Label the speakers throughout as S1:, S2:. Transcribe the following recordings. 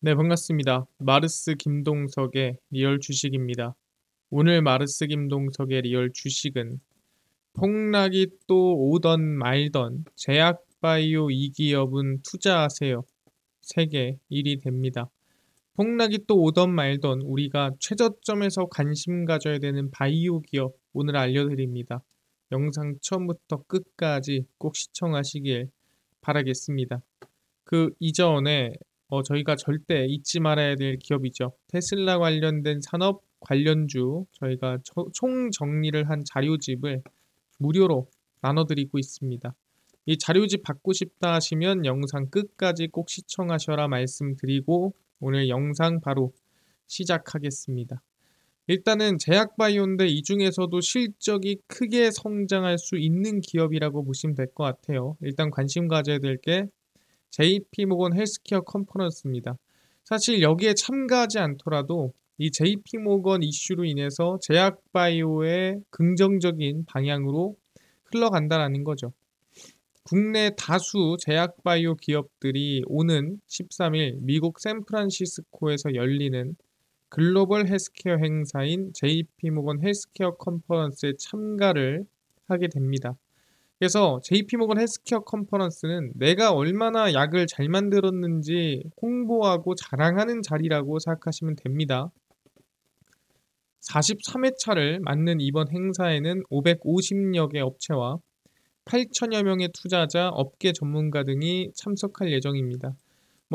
S1: 네, 반갑습니다. 마르스 김동석의 리얼 주식입니다. 오늘 마르스 김동석의 리얼 주식은 폭락이 또 오던 말던 제약바이오 이 기업은 투자하세요. 세계 1위 됩니다. 폭락이 또 오던 말던 우리가 최저점에서 관심 가져야 되는 바이오 기업 오늘 알려드립니다. 영상 처음부터 끝까지 꼭 시청하시길 바라겠습니다. 그 이전에 저희가 절대 잊지 말아야 될 기업이죠. 테슬라 관련된 산업 관련주 저희가 총 정리를 한 자료집을 무료로 나눠드리고 있습니다. 이 자료집 받고 싶다 하시면 영상 끝까지 꼭 시청하셔라 말씀드리고 오늘 영상 바로 시작하겠습니다. 일단은 제약바이오인데 이 중에서도 실적이 크게 성장할 수 있는 기업이라고 보시면 될 것 같아요. 일단 관심 가져야 될게 JP모건 헬스케어 컨퍼런스입니다. 사실 여기에 참가하지 않더라도 이 JP모건 이슈로 인해서 제약바이오의 긍정적인 방향으로 흘러간다는 거죠. 국내 다수 제약바이오 기업들이 오는 13일 미국 샌프란시스코에서 열리는 글로벌 헬스케어 행사인 JP모건 헬스케어 컨퍼런스에 참가를 하게 됩니다. 그래서 JP모건 헬스케어 컨퍼런스는 내가 얼마나 약을 잘 만들었는지 홍보하고 자랑하는 자리라고 생각하시면 됩니다. 43회차를 맞는 이번 행사에는 550여 개 업체와 8천여 명의 투자자, 업계 전문가 등이 참석할 예정입니다.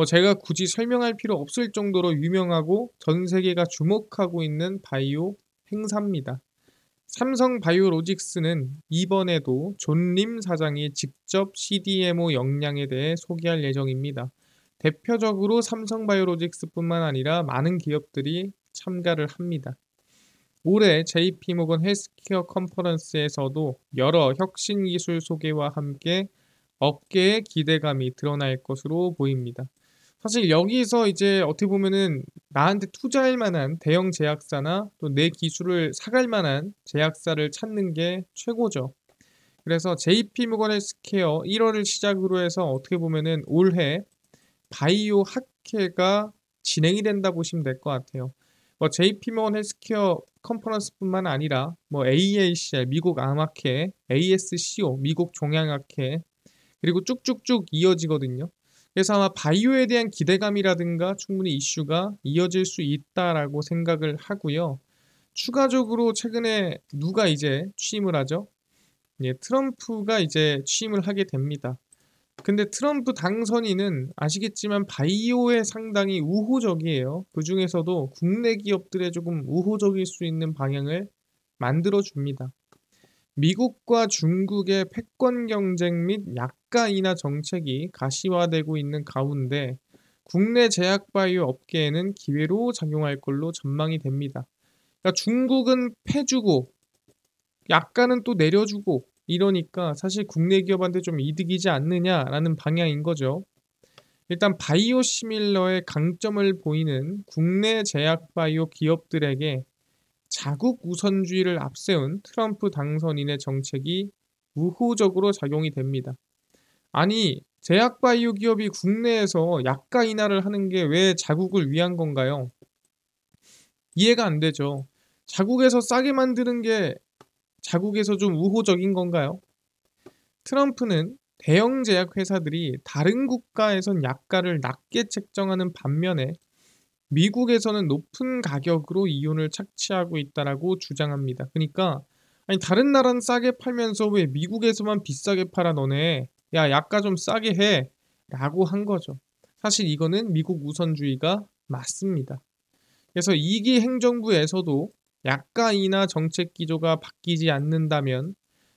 S1: 제가 굳이 설명할 필요 없을 정도로 유명하고 전 세계가 주목하고 있는 바이오 행사입니다. 삼성바이오로직스는 이번에도 존림 사장이 직접 CDMO 역량에 대해 소개할 예정입니다. 대표적으로 삼성바이오로직스뿐만 아니라 많은 기업들이 참가를 합니다. 올해 JP모건 헬스케어 컨퍼런스에서도 여러 혁신 기술 소개와 함께 업계의 기대감이 드러날 것으로 보입니다. 사실 여기서 이제 어떻게 보면은 나한테 투자할 만한 대형 제약사나 또 내 기술을 사갈 만한 제약사를 찾는 게 최고죠. 그래서 JP모건 헬스케어 1월을 시작으로 해서 어떻게 보면은 올해 바이오 학회가 진행이 된다 보시면 될 것 같아요. JP모건 헬스케어 컨퍼런스뿐만 아니라 AACR 미국 암학회, ASCO 미국 종양학회 그리고 쭉쭉쭉 이어지거든요. 그래서 아마 바이오에 대한 기대감이라든가 충분히 이슈가 이어질 수 있다라고 생각을 하고요. 추가적으로 최근에 누가 이제 취임을 하죠? 예, 트럼프가 이제 취임을 하게 됩니다. 근데 트럼프 당선인은 아시겠지만 바이오에 상당히 우호적이에요. 그 중에서도 국내 기업들에 조금 우호적일 수 있는 방향을 만들어 줍니다. 미국과 중국의 패권 경쟁 및 약가 인하 정책이 가시화되고 있는 가운데 국내 제약바이오 업계에는 기회로 작용할 걸로 전망이 됩니다. 그러니까 중국은 패주고 약가는 또 내려주고 이러니까 사실 국내 기업한테 좀 이득이지 않느냐라는 방향인 거죠. 일단 바이오 시밀러의 강점을 보이는 국내 제약바이오 기업들에게 자국 우선주의를 앞세운 트럼프 당선인의 정책이 우호적으로 작용이 됩니다. 아니, 제약바이오 기업이 국내에서 약가 인하를 하는 게 왜 자국을 위한 건가요? 이해가 안 되죠. 자국에서 싸게 만드는 게 자국에서 좀 우호적인 건가요? 트럼프는 대형 제약 회사들이 다른 국가에선 약가를 낮게 책정하는 반면에 미국에서는 높은 가격으로 이윤을 착취하고 있다라고 주장합니다. 그러니까 아니 다른 나라는 싸게 팔면서 왜 미국에서만 비싸게 팔아 너네? 야, 약가 좀 싸게 해. 라고 한 거죠. 사실 이거는 미국 우선주의가 맞습니다. 그래서 2기 행정부에서도 약가 인하 정책 기조가 바뀌지 않는다면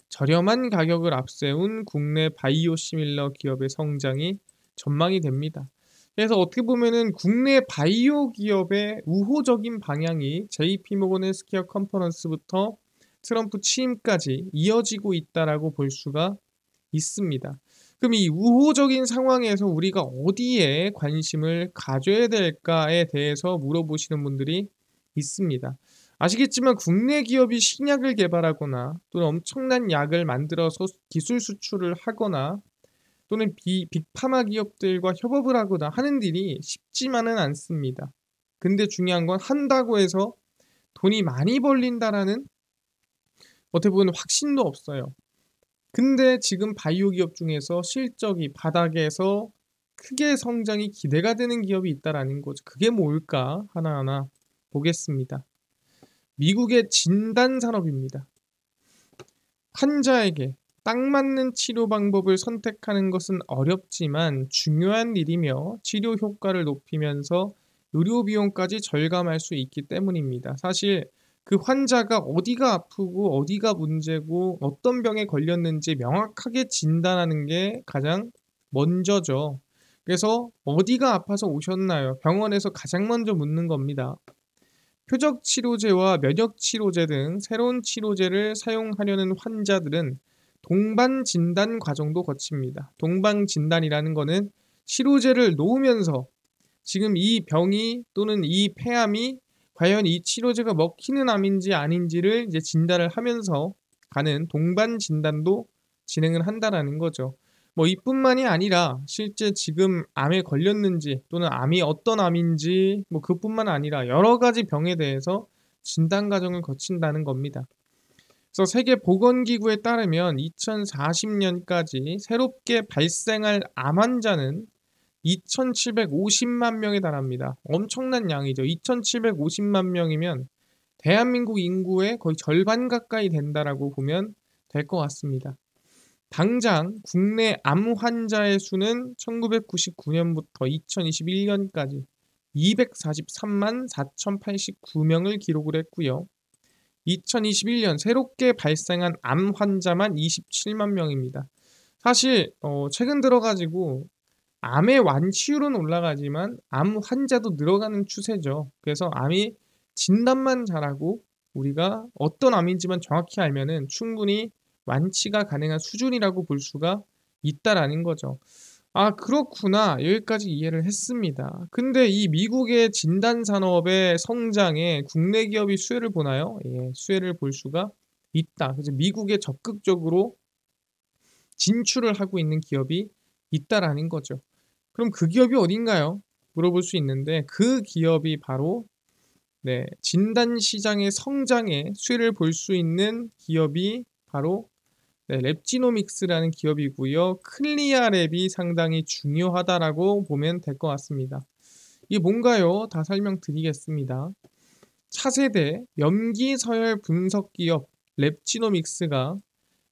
S1: 저렴한 가격을 앞세운 국내 바이오 시밀러 기업의 성장이 전망이 됩니다. 그래서 어떻게 보면은 국내 바이오 기업의 우호적인 방향이 JP모건 헬스케어 컨퍼런스부터 트럼프 취임까지 이어지고 있다라고 볼 수가 있습니다. 그럼 이 우호적인 상황에서 우리가 어디에 관심을 가져야 될까에 대해서 물어보시는 분들이 있습니다. 아시겠지만 국내 기업이 신약을 개발하거나 또는 엄청난 약을 만들어서 기술 수출을 하거나 또는 빅파마 기업들과 협업을 하거나 하는 일이 쉽지만은 않습니다. 근데 중요한 건 한다고 해서 돈이 많이 벌린다라는 어떻게 보면 확신도 없어요. 근데 지금 바이오 기업 중에서 실적이 바닥에서 크게 성장이 기대가 되는 기업이 있다라는 거죠. 그게 뭘까? 하나하나 보겠습니다. 미국의 진단 산업입니다. 환자에게 딱 맞는 치료 방법을 선택하는 것은 어렵지만 중요한 일이며 치료 효과를 높이면서 의료 비용까지 절감할 수 있기 때문입니다. 사실 그 환자가 어디가 아프고 어디가 문제고 어떤 병에 걸렸는지 명확하게 진단하는 게 가장 먼저죠. 그래서 어디가 아파서 오셨나요? 병원에서 가장 먼저 묻는 겁니다. 표적 치료제와 면역 치료제 등 새로운 치료제를 사용하려는 환자들은 동반 진단 과정도 거칩니다. 동반 진단이라는 거는 치료제를 놓으면서 지금 이 병이 또는 이 폐암이 과연 이 치료제가 먹히는 암인지 아닌지를 이제 진단을 하면서 가는 동반 진단도 진행을 한다라는 거죠. 뭐 이뿐만이 아니라 실제 지금 암에 걸렸는지 또는 암이 어떤 암인지 뭐 그뿐만 아니라 여러 가지 병에 대해서 진단 과정을 거친다는 겁니다. 그래서 세계보건기구에 따르면 2040년까지 새롭게 발생할 암 환자는 2,750만 명에 달합니다. 엄청난 양이죠. 2,750만 명이면 대한민국 인구의 거의 절반 가까이 된다라고 보면 될 것 같습니다. 당장 국내 암 환자의 수는 1999년부터 2021년까지 243만 4,089명을 기록을 했고요. 2021년 새롭게 발생한 암 환자만 27만 명입니다. 사실 최근 들어가지고 암의 완치율은 올라가지만 암 환자도 늘어가는 추세죠. 그래서 암이 진단만 잘하고 우리가 어떤 암인지만 정확히 알면은 충분히 완치가 가능한 수준이라고 볼 수가 있다라는 거죠. 아, 그렇구나. 여기까지 이해를 했습니다. 근데 이 미국의 진단 산업의 성장에 국내 기업이 수혜를 보나요? 예, 수혜를 볼 수가 있다. 그래서 미국에 적극적으로 진출을 하고 있는 기업이 있다라는 거죠. 그럼 그 기업이 어딘가요? 물어볼 수 있는데 그 기업이 바로 진단 시장의 성장에 수혜를 볼 수 있는 기업이 바로 랩지노믹스라는 기업이고요. 클리아랩이 상당히 중요하다라고 보면 될 것 같습니다. 이게 뭔가요? 다 설명드리겠습니다. 차세대 염기 서열 분석 기업 랩지노믹스가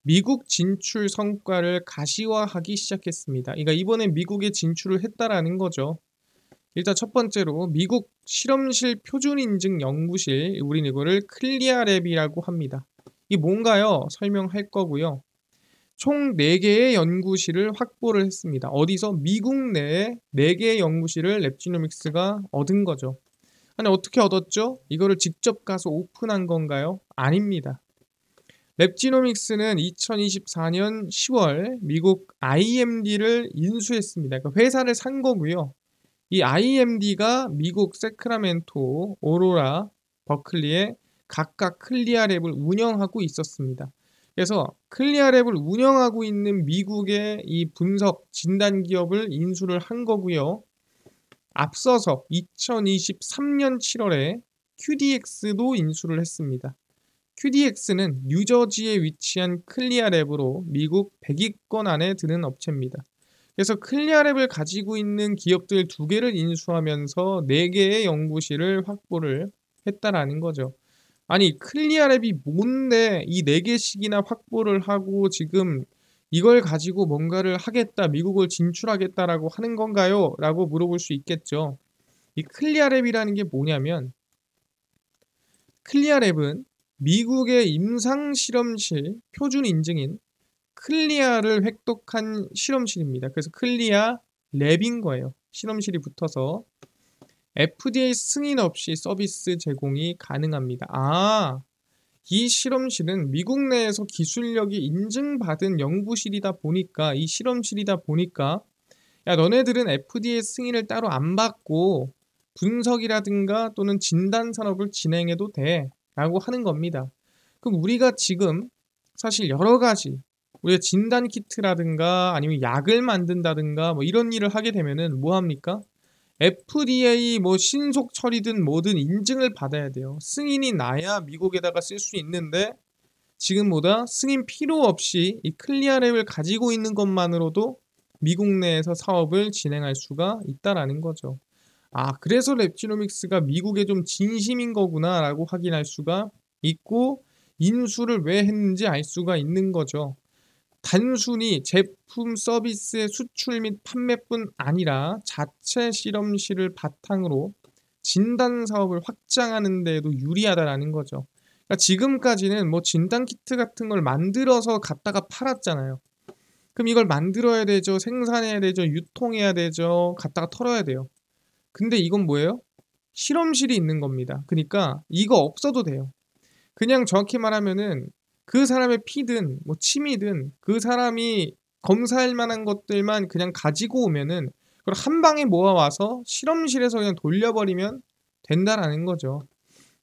S1: 미국 진출 성과를 가시화하기 시작했습니다. 그러니까 이번에 미국에 진출을 했다라는 거죠. 일단 첫 번째로 미국 실험실 표준 인증 연구실, 우린 이거를 클리아랩이라고 합니다. 이게 뭔가요? 설명할 거고요. 총 4개의 연구실을 확보를 했습니다. 어디서? 미국 내에 4개의 연구실을 랩지노믹스가 얻은 거죠. 아니 어떻게 얻었죠? 이거를 직접 가서 오픈한 건가요? 아닙니다. 랩지노믹스는 2024년 10월 미국 IMD를 인수했습니다. 그러니까 회사를 산 거고요. 이 IMD가 미국 세크라멘토, 오로라, 버클리에 각각 클리아랩을 운영하고 있었습니다. 그래서 클리아랩을 운영하고 있는 미국의 이 분석 진단 기업을 인수를 한 거고요. 앞서서 2023년 7월에 QDX도 인수를 했습니다. QDX는 뉴저지에 위치한 클리아랩으로 미국 100위권 안에 드는 업체입니다. 그래서 클리아랩을 가지고 있는 기업들 2개를 인수하면서 4개의 연구실을 확보를 했다라는 거죠. 아니 클리아랩이 뭔데 이 4개씩이나 확보를 하고 지금 이걸 가지고 뭔가를 하겠다, 미국을 진출하겠다라고 하는 건가요? 라고 물어볼 수 있겠죠. 이 클리아랩이라는 게 뭐냐면 클리아랩은 미국의 임상실험실 표준 인증인 클리아를 획득한 실험실입니다. 그래서 클리아 랩인 거예요. 실험실이 붙어서 FDA 승인 없이 서비스 제공이 가능합니다. 아, 이 실험실은 미국 내에서 기술력이 인증받은 연구실이다 보니까 이 실험실이다 보니까 야 너네들은 FDA 승인을 따로 안 받고 분석이라든가 또는 진단 산업을 진행해도 돼 라고 하는 겁니다. 그럼 우리가 지금 사실 여러 가지 우리가 진단 키트라든가 아니면 약을 만든다든가 뭐 이런 일을 하게 되면은 뭐 합니까? FDA 뭐 신속 처리든 뭐든 인증을 받아야 돼요. 승인이 나야 미국에다가 쓸 수 있는데 지금보다 승인 필요 없이 이 클리어랩을 가지고 있는 것만으로도 미국 내에서 사업을 진행할 수가 있다라는 거죠. 아, 그래서 랩지노믹스가 미국에 좀 진심인 거구나라고 확인할 수가 있고 인수를 왜 했는지 알 수가 있는 거죠. 단순히 제품 서비스의 수출 및 판매뿐 아니라 자체 실험실을 바탕으로 진단 사업을 확장하는 데에도 유리하다라는 거죠. 그러니까 지금까지는 뭐 진단 키트 같은 걸 만들어서 갖다가 팔았잖아요. 그럼 이걸 만들어야 되죠. 생산해야 되죠. 유통해야 되죠. 갖다가 털어야 돼요. 근데 이건 뭐예요? 실험실이 있는 겁니다. 그러니까 이거 없어도 돼요. 그냥 정확히 말하면은 그 사람의 피든 뭐 침이든 그 사람이 검사할 만한 것들만 그냥 가지고 오면은 그걸 한 방에 모아와서 실험실에서 그냥 돌려버리면 된다라는 거죠.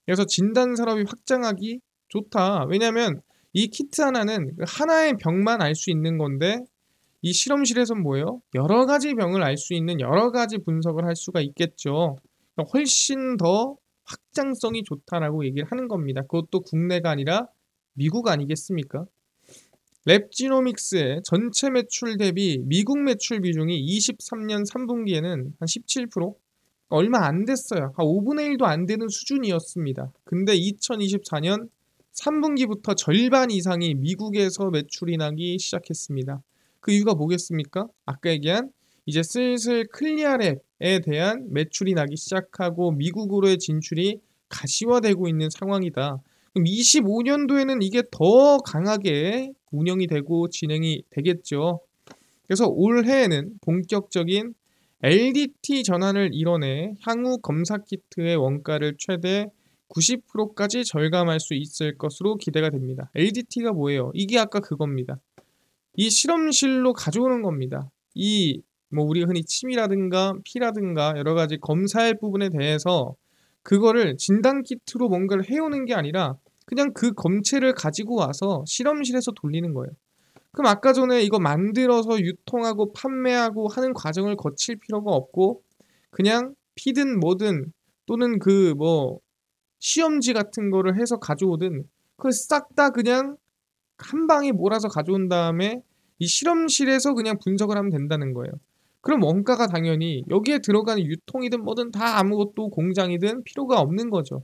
S1: 그래서 진단 산업이 확장하기 좋다. 왜냐하면 이 키트 하나는 그 하나의 병만 알 수 있는 건데 이 실험실에선 뭐예요? 여러 가지 병을 알 수 있는 여러 가지 분석을 할 수가 있겠죠. 그러니까 훨씬 더 확장성이 좋다라고 얘기를 하는 겁니다. 그것도 국내가 아니라 미국 아니겠습니까? 랩지노믹스의 전체 매출 대비 미국 매출 비중이 23년 3분기에는 한 17%? 얼마 안 됐어요. 한 5분의 1도 안 되는 수준이었습니다. 근데 2024년 3분기부터 절반 이상이 미국에서 매출이 나기 시작했습니다. 그 이유가 뭐겠습니까? 아까 얘기한 이제 슬슬 클리어랩에 대한 매출이 나기 시작하고 미국으로의 진출이 가시화되고 있는 상황이다. 그럼 25년도에는 이게 더 강하게 운영이 되고 진행이 되겠죠. 그래서 올해에는 본격적인 LDT 전환을 이뤄내 향후 검사 키트의 원가를 최대 90%까지 절감할 수 있을 것으로 기대가 됩니다. LDT가 뭐예요? 이게 아까 그겁니다. 이 실험실로 가져오는 겁니다. 이 뭐 우리가 흔히 침이라든가 피라든가 여러 가지 검사할 부분에 대해서 그거를 진단 키트로 뭔가를 해오는 게 아니라 그냥 그 검체를 가지고 와서 실험실에서 돌리는 거예요. 그럼 아까 전에 이거 만들어서 유통하고 판매하고 하는 과정을 거칠 필요가 없고 그냥 피든 뭐든 또는 그 뭐 시험지 같은 거를 해서 가져오든 그걸 싹 다 그냥 한 방에 몰아서 가져온 다음에 이 실험실에서 그냥 분석을 하면 된다는 거예요. 그럼 원가가 당연히 여기에 들어가는 유통이든 뭐든 다 아무것도 공장이든 필요가 없는 거죠.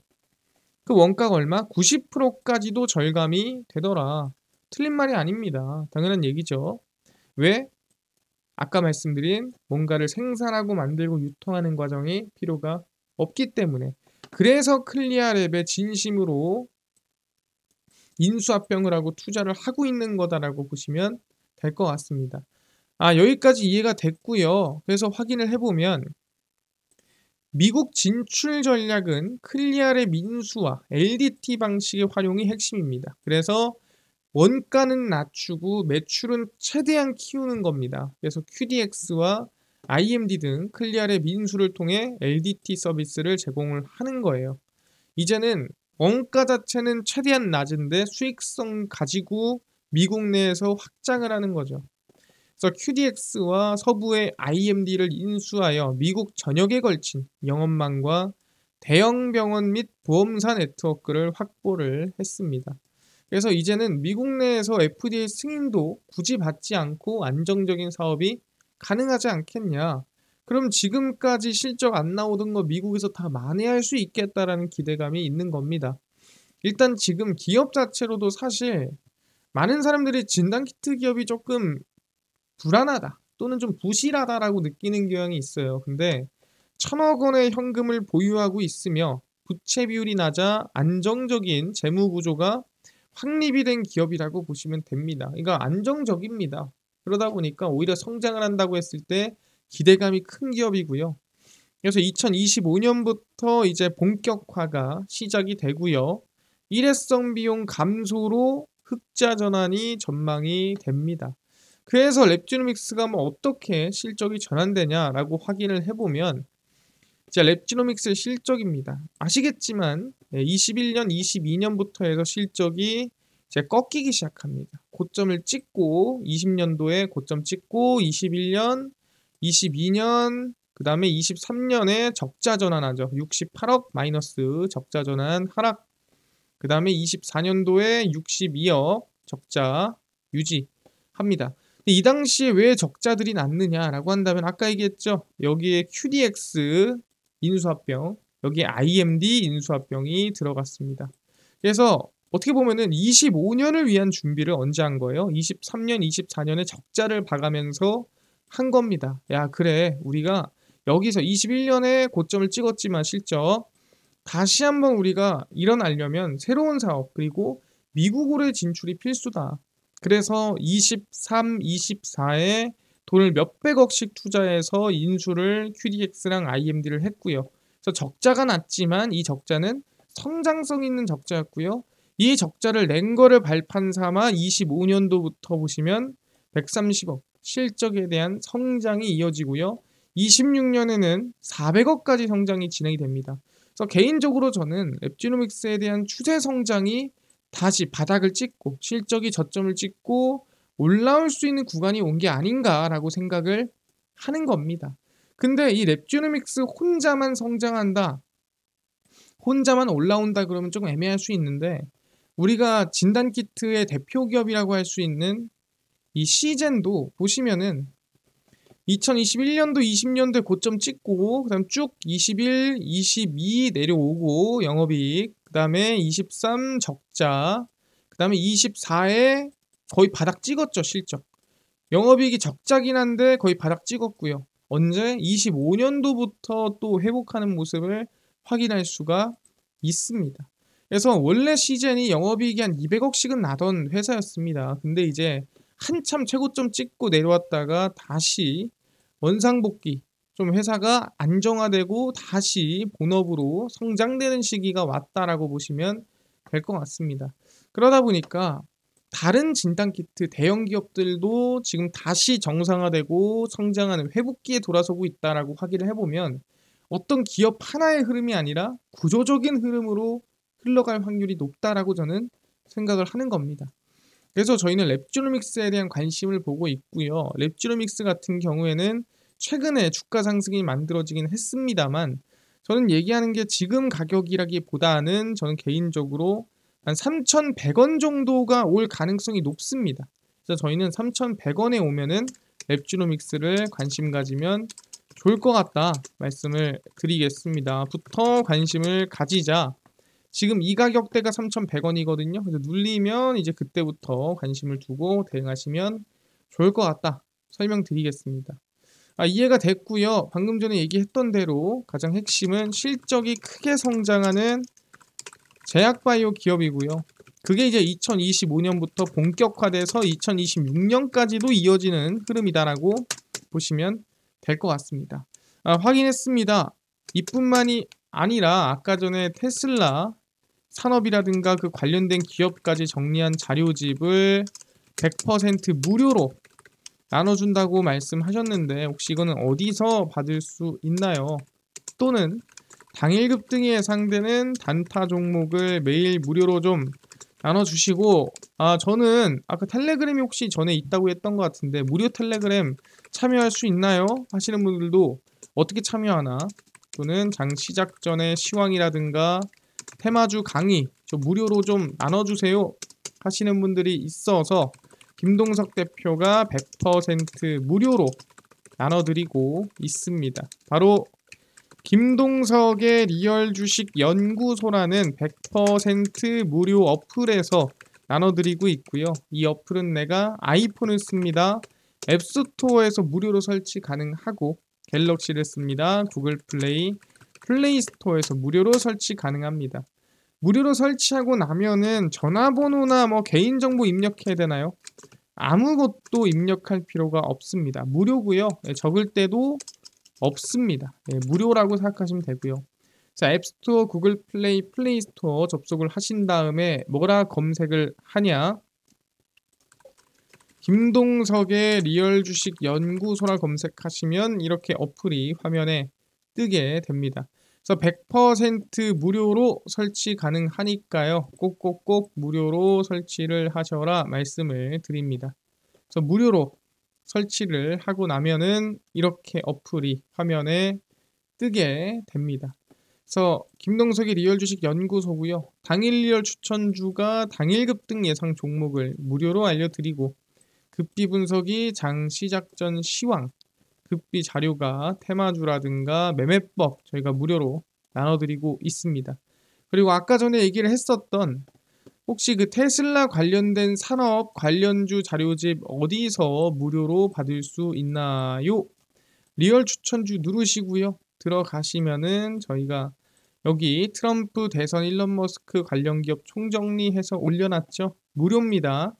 S1: 그 원가가 얼마? 90%까지도 절감이 되더라. 틀린 말이 아닙니다. 당연한 얘기죠. 왜? 아까 말씀드린 뭔가를 생산하고 만들고 유통하는 과정이 필요가 없기 때문에. 그래서 클리어랩에 진심으로 인수합병을 하고 투자를 하고 있는 거다라고 보시면 될 것 같습니다. 아, 여기까지 이해가 됐고요. 그래서 확인을 해보면 미국 진출 전략은 클리어랩 인수와 LDT 방식의 활용이 핵심입니다. 그래서 원가는 낮추고 매출은 최대한 키우는 겁니다. 그래서 QDX와 IMD 등 클리어랩 인수를 통해 LDT 서비스를 제공을 하는 거예요. 이제는 원가 자체는 최대한 낮은데 수익성 가지고 미국 내에서 확장을 하는 거죠. 그래서 QDX와 서부의 IMD를 인수하여 미국 전역에 걸친 영업망과 대형 병원 및 보험사 네트워크를 확보를 했습니다. 그래서 이제는 미국 내에서 FDA 승인도 굳이 받지 않고 안정적인 사업이 가능하지 않겠냐. 그럼 지금까지 실적 안 나오던 거 미국에서 다 만회할 수 있겠다라는 기대감이 있는 겁니다. 일단 지금 기업 자체로도 사실 많은 사람들이 진단키트 기업이 조금 불안하다 또는 좀 부실하다라고 느끼는 경향이 있어요. 근데 1,000억 원의 현금을 보유하고 있으며 부채 비율이 낮아 안정적인 재무 구조가 확립이 된 기업이라고 보시면 됩니다. 그러니까 안정적입니다. 그러다 보니까 오히려 성장을 한다고 했을 때 기대감이 큰 기업이고요. 그래서 2025년부터 이제 본격화가 시작이 되고요. 일회성 비용 감소로 흑자 전환이 전망이 됩니다. 그래서 랩지노믹스가 뭐 어떻게 실적이 전환되냐라고 확인을 해보면 이제 랩지노믹스의 실적입니다. 아시겠지만 21년, 22년부터 해서 실적이 이제 꺾이기 시작합니다. 고점을 찍고 20년도에 고점 찍고 21년, 22년, 그 다음에 23년에 적자 전환하죠. 68억 마이너스 적자 전환 하락. 그 다음에 24년도에 62억 적자 유지합니다. 이 당시에 왜 적자들이 났느냐라고 한다면 아까 얘기했죠. 여기에 QDX 인수합병, 여기에 IMD 인수합병이 들어갔습니다. 그래서 어떻게 보면은 25년을 위한 준비를 언제 한 거예요? 23년, 24년에 적자를 봐가면서 한 겁니다. 야, 그래. 우리가 여기서 21년에 고점을 찍었지만 실적 다시 한번 우리가 일어나려면 새로운 사업 그리고 미국으로의 진출이 필수다. 그래서 23, 24에 돈을 몇백억씩 투자해서 인수를 QDX랑 IMD를 했고요. 그래서 적자가 났지만 이 적자는 성장성 있는 적자였고요. 이 적자를 낸 거를 발판 삼아 25년도부터 보시면 130억 실적에 대한 성장이 이어지고요. 26년에는 400억까지 성장이 진행이 됩니다. 그래서 개인적으로 저는 랩지노믹스에 대한 추세 성장이 다시 바닥을 찍고 실적이 저점을 찍고 올라올 수 있는 구간이 온 게 아닌가라고 생각을 하는 겁니다. 근데 이 랩지노믹스 혼자만 성장한다, 혼자만 올라온다 그러면 조금 애매할 수 있는데 우리가 진단키트의 대표 기업이라고 할 수 있는 이 시젠도 보시면은 2021년도, 20년도에 고점 찍고 그다음 쭉 21, 22 내려오고 영업이익, 그다음에 23 적자, 그다음에 24에 거의 바닥 찍었죠, 실적. 영업이익이 적자긴 한데 거의 바닥 찍었고요. 언제? 25년도부터 또 회복하는 모습을 확인할 수가 있습니다. 그래서 원래 시젠이 영업이익이 한 200억씩은 나던 회사였습니다. 근데 이제 한참 최고점 찍고 내려왔다가 다시 원상복귀, 좀 회사가 안정화되고 다시 본업으로 성장되는 시기가 왔다라고 보시면 될 것 같습니다. 그러다 보니까 다른 진단키트 대형 기업들도 지금 다시 정상화되고 성장하는 회복기에 돌아서고 있다라고 확인을 해보면 어떤 기업 하나의 흐름이 아니라 구조적인 흐름으로 흘러갈 확률이 높다라고 저는 생각을 하는 겁니다. 그래서 저희는 랩지노믹스에 대한 관심을 보고 있고요. 랩지노믹스 같은 경우에는 최근에 주가 상승이 만들어지긴 했습니다만 저는 얘기하는 게 지금 가격이라기보다는 저는 개인적으로 한 3,100원 정도가 올 가능성이 높습니다. 그래서 저희는 3,100원에 오면은 랩지노믹스를 관심 가지면 좋을 것 같다 말씀을 드리겠습니다. 부터 관심을 가지자. 지금 이 가격대가 3,100원이거든요. 그래서 눌리면 이제 그때부터 관심을 두고 대응하시면 좋을 것 같다 설명드리겠습니다. 이해가 됐고요. 방금 전에 얘기했던 대로 가장 핵심은 실적이 크게 성장하는 제약바이오 기업이고요. 그게 이제 2025년부터 본격화돼서 2026년까지도 이어지는 흐름이다라고 보시면 될 것 같습니다. 확인했습니다. 이뿐만이 아니라 아까 전에 테슬라 산업이라든가 그 관련된 기업까지 정리한 자료집을 100% 무료로 나눠준다고 말씀하셨는데 혹시 이거는 어디서 받을 수 있나요? 또는 당일급 등이 예상되는 단타 종목을 매일 무료로 좀 나눠주시고 저는 아까 텔레그램이 혹시 전에 있다고 했던 것 같은데 무료 텔레그램 참여할 수 있나요? 하시는 분들도 어떻게 참여하나? 또는 장 시작 전에 시황이라든가 테마주 강의 좀 무료로 좀 나눠주세요 하시는 분들이 있어서 김동석 대표가 100% 무료로 나눠드리고 있습니다. 바로 김동석의 리얼 주식 연구소라는 100% 무료 어플에서 나눠드리고 있고요. 이 어플은 내가 아이폰을 씁니다. 앱스토어에서 무료로 설치 가능하고 갤럭시를 씁니다. 구글 플레이, 플레이스토어에서 무료로 설치 가능합니다. 무료로 설치하고 나면은 전화번호나 뭐 개인정보 입력해야 되나요? 아무것도 입력할 필요가 없습니다. 무료고요. 적을 때도 없습니다. 무료라고 생각하시면 되고요. 자, 앱스토어, 구글 플레이, 플레이스토어 접속을 하신 다음에 뭐라 검색을 하냐? 김동석의 리얼 주식 연구소라 검색하시면 이렇게 어플이 화면에 뜨게 됩니다. 그래서 100% 무료로 설치 가능하니까요. 꼭꼭꼭 무료로 설치를 하셔라 말씀을 드립니다. 그래서 무료로 설치를 하고 나면은 이렇게 어플이 화면에 뜨게 됩니다. 그래서 김동석의 리얼 주식 연구소고요. 당일 리얼 추천주가 당일 급등 예상 종목을 무료로 알려드리고 급비 분석이 장 시작 전 시황, 급비 자료가 테마주라든가 매매법 저희가 무료로 나눠드리고 있습니다. 그리고 아까 전에 얘기를 했었던 혹시 그 테슬라 관련된 산업 관련주 자료집 어디서 무료로 받을 수 있나요? 리얼 추천주 누르시고요. 들어가시면은 저희가 여기 트럼프 대선 일론 머스크 관련 기업 총정리해서 올려놨죠. 무료입니다.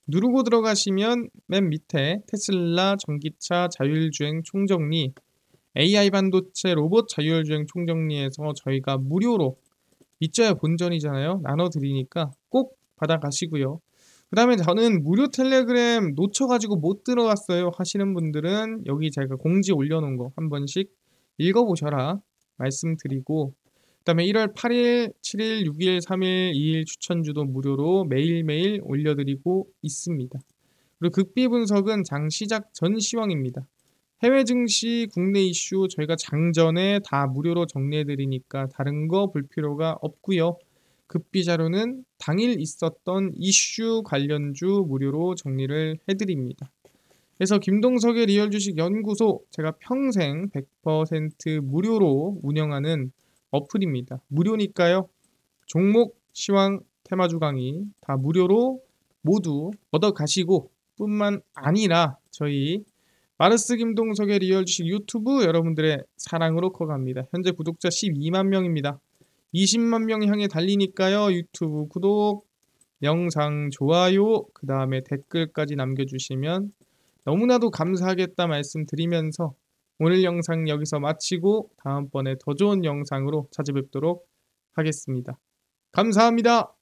S1: 누르고 들어가시면 맨 밑에 테슬라 전기차 자율주행 총정리, AI 반도체 로봇 자율주행 총정리에서 저희가 무료로 있져야 본전이잖아요. 나눠드리니까 꼭 받아가시고요. 그 다음에 저는 무료 텔레그램 놓쳐가지고 못 들어갔어요 하시는 분들은 여기 제가 공지 올려놓은 거 한 번씩 읽어보셔라 말씀드리고, 그 다음에 1월 8일, 7일, 6일, 3일, 2일 추천주도 무료로 매일매일 올려드리고 있습니다. 그리고 극비 분석은 장 시작 전 시황입니다. 해외 증시, 국내 이슈 저희가 장전에 다 무료로 정리해드리니까 다른 거 볼 필요가 없고요. 급비 자료는 당일 있었던 이슈 관련주 무료로 정리를 해드립니다. 그래서 김동석의 리얼 주식 연구소 제가 평생 100% 무료로 운영하는 어플입니다. 무료니까요. 종목, 시황, 테마주 강의 다 무료로 모두 얻어가시고 뿐만 아니라 저희 마르스 김동석의 리얼 주식 유튜브 여러분들의 사랑으로 커갑니다. 현재 구독자 12만 명입니다. 20만 명 향해 달리니까요. 유튜브 구독, 영상 좋아요, 그 다음에 댓글까지 남겨주시면 너무나도 감사하겠다 말씀드리면서 오늘 영상 여기서 마치고 다음번에 더 좋은 영상으로 찾아뵙도록 하겠습니다. 감사합니다.